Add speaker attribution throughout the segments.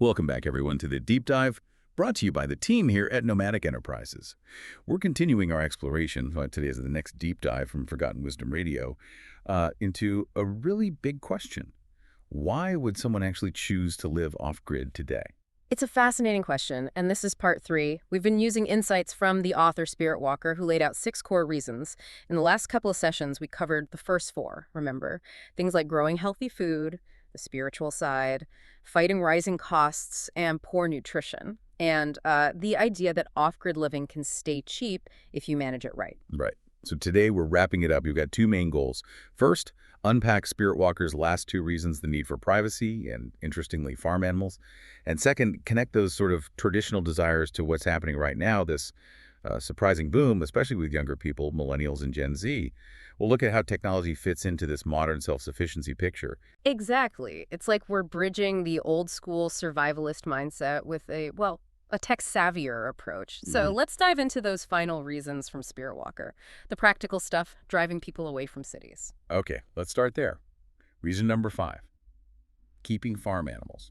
Speaker 1: Welcome back, everyone, to the Deep Dive, brought to you by the team here at Nomadic Enterprises. We're continuing our exploration, today is the next deep dive from Forgotten Wisdom Radio, into a really big question. Why would someone actually choose to live off-grid today?
Speaker 2: It's a fascinating question, and this is part 3. We've been using insights from the author Spirit Walker, who laid out 6 core reasons. In the last couple of sessions, we covered the first 4, remember? Things like growing healthy food, the spiritual side, fighting rising costs, and poor nutrition. And the idea that off-grid living can stay cheap if you manage it right.
Speaker 1: Right. So today we're wrapping it up. We've got 2 main goals. First, unpack Spirit Walker's last 2 reasons, the need for privacy and, interestingly, farm animals. And second, connect those sort of traditional desires to what's happening right now, this surprising boom, especially with younger people, millennials and Gen Z. We'll look at how technology fits into this modern self-sufficiency picture.
Speaker 2: Exactly. It's like we're bridging the old-school survivalist mindset with a tech-savvier approach. So let's dive into those final reasons from Spirit Walker. The practical stuff, driving people away from cities.
Speaker 1: Okay, let's start there. Reason number 5, keeping farm animals.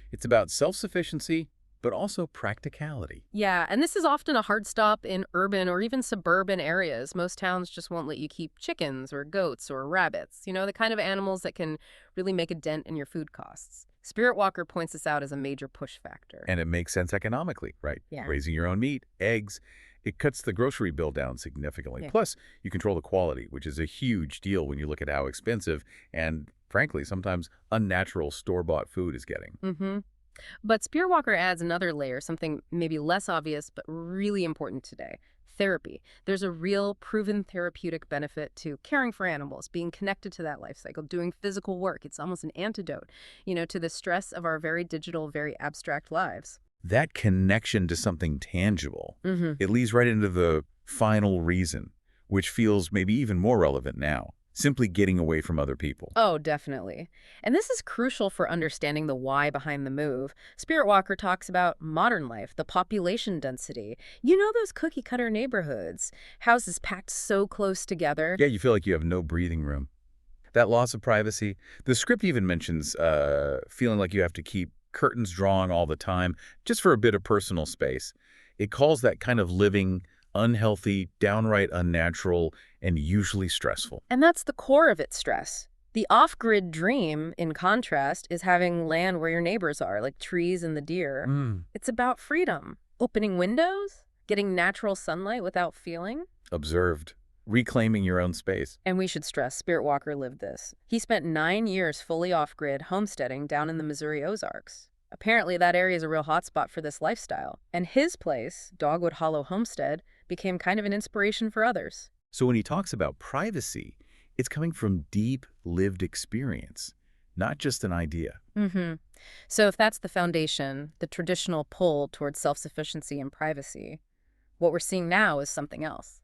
Speaker 1: It's about self-sufficiency, but also practicality.
Speaker 2: Yeah, and this is often a hard stop in urban or even suburban areas. Most towns just won't let you keep chickens or goats or rabbits, the kind of animals that can really make a dent in your food costs. Spirit Walker points this out as a major push factor.
Speaker 1: And it makes sense economically, right?
Speaker 2: Yeah.
Speaker 1: Raising your own meat, eggs, it cuts the grocery bill down significantly.
Speaker 2: Yeah.
Speaker 1: Plus, you control the quality, which is a huge deal when you look at how expensive and, frankly, sometimes unnatural store-bought food is getting.
Speaker 2: But Spirit Walker adds another layer, something maybe less obvious but really important today. Therapy. There's a real proven therapeutic benefit to caring for animals, being connected to that life cycle, doing physical work. It's almost an antidote, to the stress of our very digital, very abstract lives.
Speaker 1: That connection to something tangible, it leads right into the final reason, which feels maybe even more relevant now. Simply getting away from other people.
Speaker 2: Oh, definitely. And this is crucial for understanding the why behind the move. Spirit Walker talks about modern life, the population density. Those cookie-cutter neighborhoods, houses packed so close together.
Speaker 1: Yeah, you feel like you have no breathing room. That loss of privacy. The script even mentions feeling like you have to keep curtains drawn all the time, just for a bit of personal space. It calls that kind of living unhealthy, downright unnatural, and usually stressful.
Speaker 2: And that's the core of its stress. The off-grid dream, in contrast, is having land where your neighbors are, like trees and the deer. It's about freedom. Opening windows, getting natural sunlight without feeling.
Speaker 1: Observed. Reclaiming your own space.
Speaker 2: And we should stress, Spirit Walker lived this. He spent 9 years fully off-grid homesteading down in the Missouri Ozarks. Apparently, that area is a real hotspot for this lifestyle. And his place, Dogwood Hollow Homestead, became kind of an inspiration for others.
Speaker 1: So when he talks about privacy, it's coming from deep lived experience, not just an idea.
Speaker 2: So if that's the foundation, the traditional pull towards self-sufficiency and privacy, what we're seeing now is something else.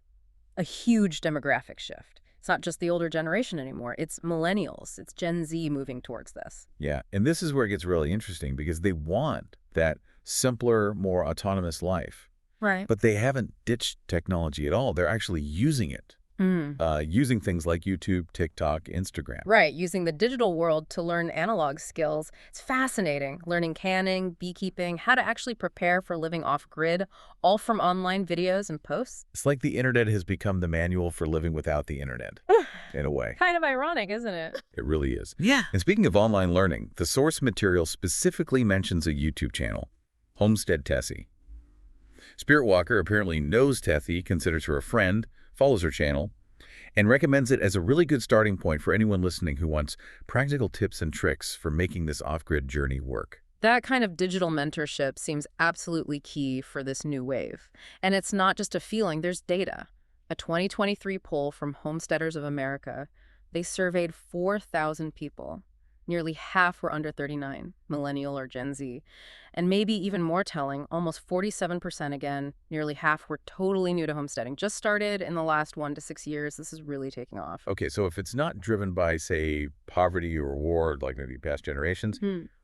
Speaker 2: A huge demographic shift. It's not just the older generation anymore. It's millennials. It's Gen Z moving towards this.
Speaker 1: Yeah, and this is where it gets really interesting because they want that simpler, more autonomous life.
Speaker 2: Right.
Speaker 1: But they haven't ditched technology at all. They're actually using it. Using things like YouTube, TikTok, Instagram.
Speaker 2: Right, using the digital world to learn analog skills. It's fascinating. Learning canning, beekeeping, how to actually prepare for living off-grid, all from online videos and posts.
Speaker 1: It's like the internet has become the manual for living without the internet, in a way.
Speaker 2: Kind of ironic, isn't it?
Speaker 1: It really is.
Speaker 2: Yeah.
Speaker 1: And speaking of online learning, the source material specifically mentions a YouTube channel, Homestead Tessie. Spirit Walker apparently knows Tessie, considers her a friend, follows her channel, and recommends it as a really good starting point for anyone listening who wants practical tips and tricks for making this off-grid journey work.
Speaker 2: That kind of digital mentorship seems absolutely key for this new wave. And it's not just a feeling, there's data. A 2023 poll from Homesteaders of America, they surveyed 4,000 people. Nearly half were under 39, millennial or Gen Z. And maybe even more telling, almost 47% again, nearly half were totally new to homesteading. Just started in the last 1 to 6 years. This is really taking off.
Speaker 1: Okay, so if it's not driven by, say, poverty or war, like maybe past generations,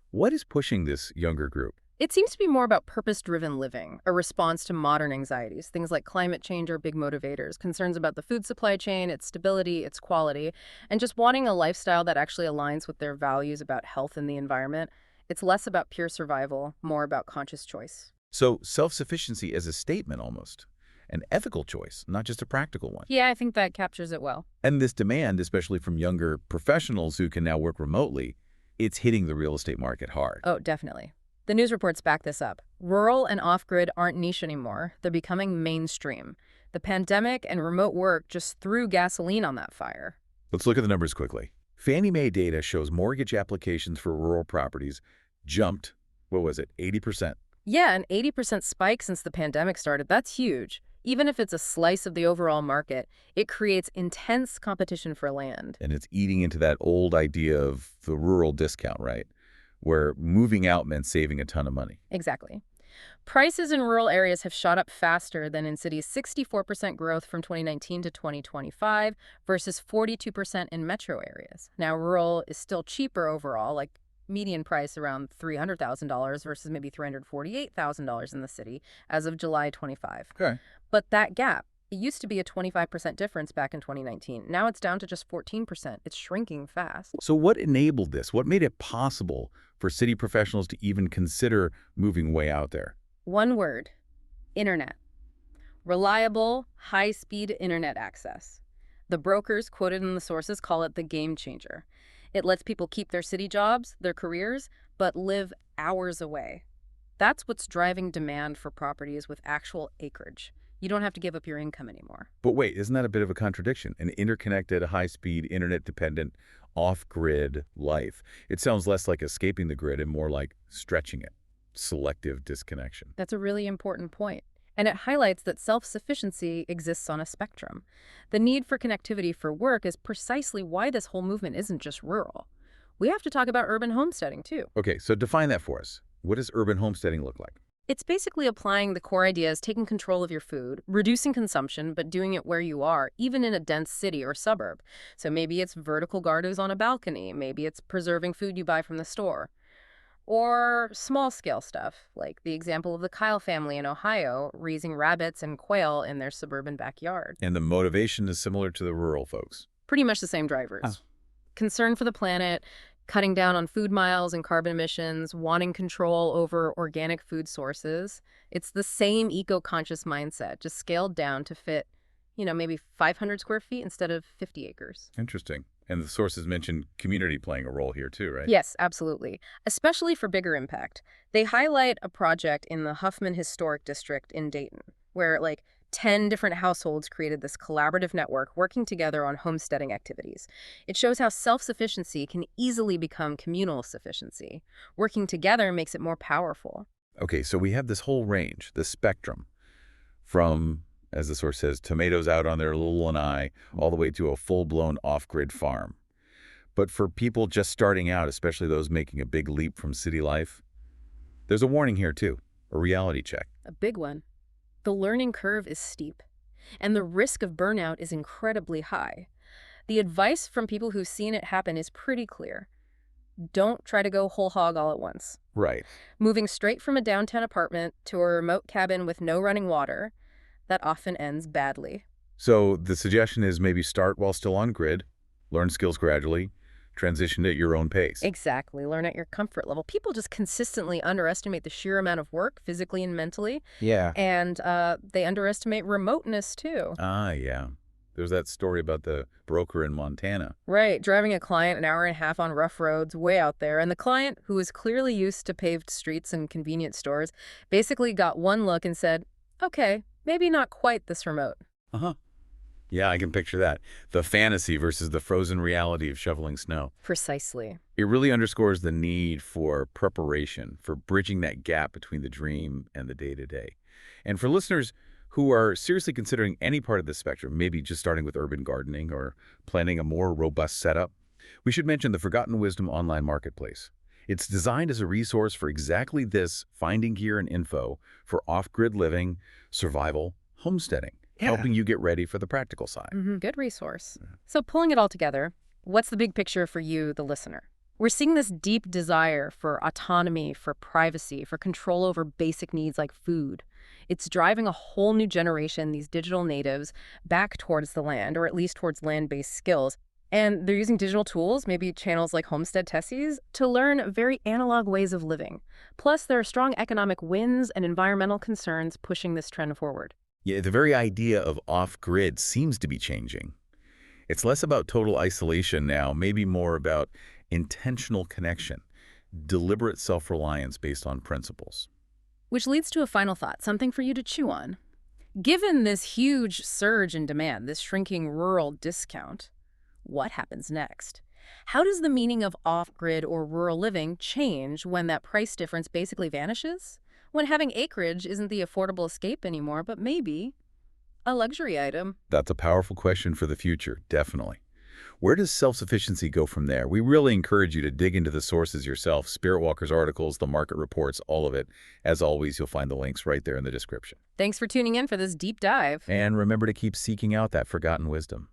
Speaker 1: what is pushing this younger group?
Speaker 2: It seems to be more about purpose-driven living, a response to modern anxieties. Things like climate change are big motivators, concerns about the food supply chain, its stability, its quality, and just wanting a lifestyle that actually aligns with their values about health and the environment. It's less about pure survival, more about conscious choice.
Speaker 1: So self-sufficiency as a statement almost. An ethical choice, not just a practical one.
Speaker 2: Yeah, I think that captures it well.
Speaker 1: And this demand, especially from younger professionals who can now work remotely, it's hitting the real estate market hard.
Speaker 2: Oh, definitely. The news reports back this up. Rural and off-grid aren't niche anymore. They're becoming mainstream. The pandemic and remote work just threw gasoline on that fire.
Speaker 1: Let's look at the numbers quickly. Fannie Mae data shows mortgage applications for rural properties jumped, what was it, 80%?
Speaker 2: Yeah, an 80% spike since the pandemic started. That's huge. Even if it's a slice of the overall market, it creates intense competition for land.
Speaker 1: And it's eating into that old idea of the rural discount, right? Where moving out meant saving a ton of money.
Speaker 2: Exactly. Prices in rural areas have shot up faster than in cities, 64% growth from 2019 to 2025 versus 42% in metro areas. Now, rural is still cheaper overall, like median price around $300,000 versus maybe $348,000 in the city as of July 25.
Speaker 1: Okay.
Speaker 2: But that gap, it used to be a 25% difference back in 2019. Now it's down to just 14%. It's shrinking fast.
Speaker 1: So what enabled this? What made it possible for city professionals to even consider moving way out there?
Speaker 2: One word: internet. Reliable, high-speed internet access. The brokers quoted in the sources call it the game changer. It lets people keep their city jobs, their careers, but live hours away. That's what's driving demand for properties with actual acreage. You don't have to give up your income anymore.
Speaker 1: But wait, isn't that a bit of a contradiction? An interconnected, high-speed, internet-dependent, off-grid life. It sounds less like escaping the grid and more like stretching it. Selective disconnection.
Speaker 2: That's a really important point. And it highlights that self-sufficiency exists on a spectrum. The need for connectivity for work is precisely why this whole movement isn't just rural. We have to talk about urban homesteading, too.
Speaker 1: Okay, so define that for us. What does urban homesteading look like?
Speaker 2: It's basically applying the core ideas, taking control of your food, reducing consumption, but doing it where you are, even in a dense city or suburb. So maybe it's vertical gardens on a balcony. Maybe it's preserving food you buy from the store. Or small-scale stuff, like the example of the Kyle family in Ohio raising rabbits and quail in their suburban backyard.
Speaker 1: And the motivation is similar to the rural folks.
Speaker 2: Pretty much the same drivers.
Speaker 1: Oh.
Speaker 2: Concern for the planet, cutting down on food miles and carbon emissions, wanting control over organic food sources. It's the same eco-conscious mindset, just scaled down to fit, maybe 500 square feet instead of 50 acres.
Speaker 1: Interesting. And the sources mentioned community playing a role here too, right?
Speaker 2: Yes, absolutely. Especially for bigger impact. They highlight a project in the Huffman Historic District in Dayton, where 10 different households created this collaborative network working together on homesteading activities. It shows how self-sufficiency can easily become communal sufficiency. Working together makes it more powerful.
Speaker 1: Okay, so we have this whole range, this spectrum, from, as the source says, tomatoes out on their little lanai, all the way to a full-blown off-grid farm. But for people just starting out, especially those making a big leap from city life, there's a warning here too, a reality check.
Speaker 2: A big one. The learning curve is steep, and the risk of burnout is incredibly high. The advice from people who've seen it happen is pretty clear. Don't try to go whole hog all at once.
Speaker 1: Right.
Speaker 2: Moving straight from a downtown apartment to a remote cabin with no running water, that often ends badly.
Speaker 1: So the suggestion is maybe start while still on grid, learn skills gradually, transition at your own pace.
Speaker 2: Exactly. Learn at your comfort level. People just consistently underestimate the sheer amount of work, physically and mentally.
Speaker 1: Yeah.
Speaker 2: And they underestimate remoteness, too.
Speaker 1: Ah, yeah. There's that story about the broker in Montana.
Speaker 2: Right. Driving a client an hour and a half on rough roads way out there. And the client, who was clearly used to paved streets and convenience stores, basically got one look and said, okay, maybe not quite this remote.
Speaker 1: Uh-huh. Yeah, I can picture that. The fantasy versus the frozen reality of shoveling snow.
Speaker 2: Precisely.
Speaker 1: It really underscores the need for preparation, for bridging that gap between the dream and the day-to-day. And for listeners who are seriously considering any part of the spectrum, maybe just starting with urban gardening or planning a more robust setup, we should mention the Forgotten Wisdom online marketplace. It's designed as a resource for exactly this, finding gear and info for off-grid living, survival, homesteading. Helping you get ready for the practical side.
Speaker 2: Good resource. So pulling it all together, what's the big picture for you, the listener? We're seeing this deep desire for autonomy, for privacy, for control over basic needs like food. It's driving a whole new generation, these digital natives, back towards the land, or at least towards land-based skills. And they're using digital tools, maybe channels like Homestead Tessies, to learn very analog ways of living. Plus, there are strong economic wins and environmental concerns pushing this trend forward.
Speaker 1: Yeah, the very idea of off-grid seems to be changing. It's less about total isolation now, maybe more about intentional connection, deliberate self-reliance based on principles.
Speaker 2: Which leads to a final thought, something for you to chew on. Given this huge surge in demand, this shrinking rural discount, what happens next? How does the meaning of off-grid or rural living change when that price difference basically vanishes? When having acreage isn't the affordable escape anymore, but maybe a luxury item?
Speaker 1: That's a powerful question for the future, definitely. Where does self-sufficiency go from there? We really encourage you to dig into the sources yourself, Spirit Walker's articles, the market reports, all of it. As always, you'll find the links right there in the description.
Speaker 2: Thanks for tuning in for this deep dive.
Speaker 1: And remember to keep seeking out that forgotten wisdom.